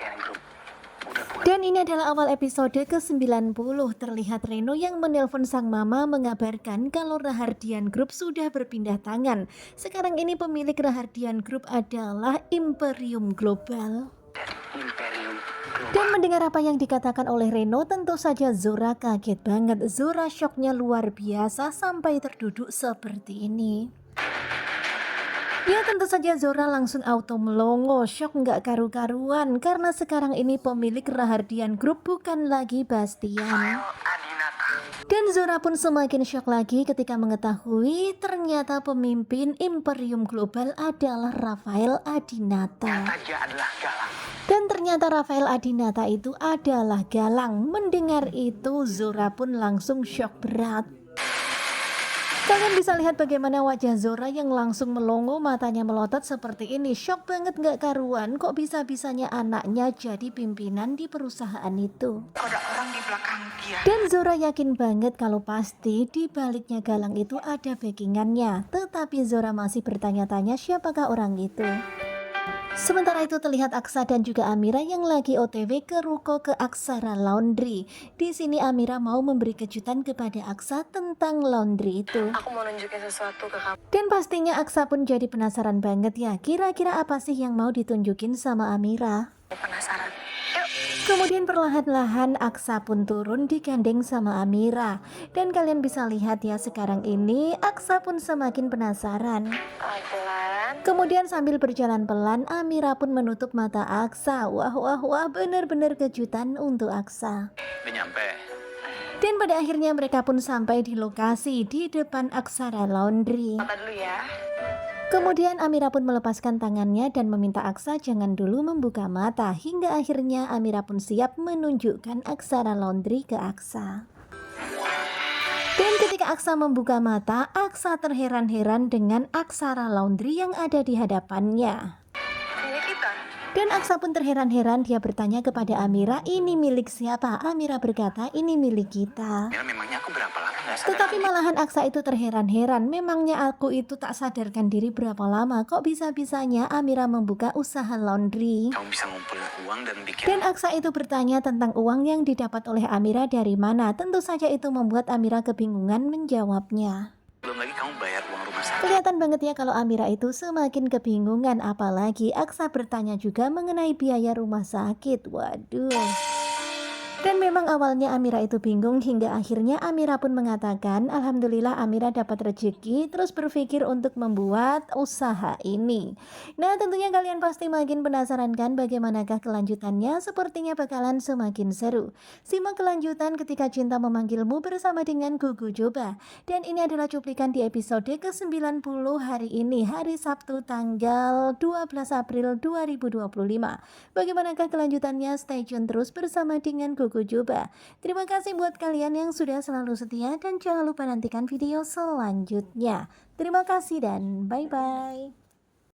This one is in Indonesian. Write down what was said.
Rahadian Group udah buat. Dan ini adalah awal episode ke-90. Terlihat Reno yang menelpon sang mama mengabarkan kalau Rahadian Group sudah berpindah tangan. Sekarang ini pemilik Rahadian Group adalah Imperium Global. Dari Imperium Global. Dan mendengar apa yang dikatakan oleh Reno, tentu saja Zora kaget banget. Zora syoknya luar biasa sampai terduduk seperti ini. Ya tentu saja Zora langsung auto melongo, syok nggak karu-karuan karena sekarang ini pemilik Rahadian Group bukan lagi Bastian. Adinata. Dan Zora pun semakin syok lagi ketika mengetahui ternyata pemimpin Imperium Global adalah Rafael Adinata. Saja adalah galang. Dan ternyata Rafael Adinata itu adalah galang. Mendengar itu Zora pun langsung syok berat. Kalian bisa lihat bagaimana wajah Zora yang langsung melongo, matanya melotot seperti ini. Syok banget gak karuan, kok bisa-bisanya anaknya jadi pimpinan di perusahaan itu. Ada orang di belakang dia. Dan Zora yakin banget kalau pasti di baliknya galang itu ada backingannya. Tetapi Zora masih bertanya-tanya siapakah orang itu. Sementara itu terlihat Aksa dan juga Amira yang lagi OTW ke ruko ke Aksara Laundry. Di sini Amira mau memberi kejutan kepada Aksa tentang laundry itu. Aku mau nunjukin sesuatu ke kamu. Dan pastinya Aksa pun jadi penasaran banget ya. Kira-kira apa sih yang mau ditunjukin sama Amira? Penasaran? Kemudian perlahan-lahan Aksa pun turun digandeng sama Amira. Dan kalian bisa lihat ya sekarang ini Aksa pun semakin penasaran. Pelan. Kemudian sambil berjalan pelan, Amira pun menutup mata Aksa. Wah, bener-bener kejutan untuk Aksa. Udah nyampe. Dan pada akhirnya mereka pun sampai di lokasi di depan Aksara Laundry. Mata dulu ya. Kemudian Amira pun melepaskan tangannya dan meminta Aksa jangan dulu membuka mata. Hingga akhirnya Amira pun siap menunjukkan Aksara Laundry ke Aksa. Dan ketika Aksa membuka mata, Aksa terheran-heran dengan Aksara Laundry yang ada di hadapannya. Ini kita. Dan Aksa pun terheran-heran, dia bertanya kepada Amira, ini milik siapa? Amira berkata, ini milik kita. Mira, memangnya aku berapa lama nggak sadar? Tetapi malahan Aksa itu terheran-heran, memangnya aku itu tak sadarkan diri berapa lama, kok bisa-bisanya Amira membuka usaha laundry? Kamu bisa ngumpulin uang dan bikin. Dan Aksa itu bertanya tentang uang yang didapat oleh Amira dari mana. Tentu saja itu membuat Amira kebingungan menjawabnya. Belum lagi kamu bayar uang rumah sakit. Kelihatan banget ya kalau Amira itu semakin kebingungan. Apalagi Aksa bertanya juga mengenai biaya rumah sakit. Waduh. Dan memang awalnya Amira itu bingung hingga akhirnya Amira pun mengatakan alhamdulillah Amira dapat rezeki, terus berpikir untuk membuat usaha ini. Nah tentunya kalian pasti makin penasaran kan bagaimanakah kelanjutannya, sepertinya bakalan semakin seru. Simak kelanjutan ketika cinta memanggilmu bersama dengan Gugu Joba. Dan ini adalah cuplikan di episode ke-90 hari ini, hari Sabtu tanggal 12 April 2025. Bagaimanakah kelanjutannya? Stay tune terus bersama dengan Gugu Joba. Terima kasih buat kalian yang sudah selalu setia dan jangan lupa nantikan video selanjutnya. Terima kasih dan bye-bye.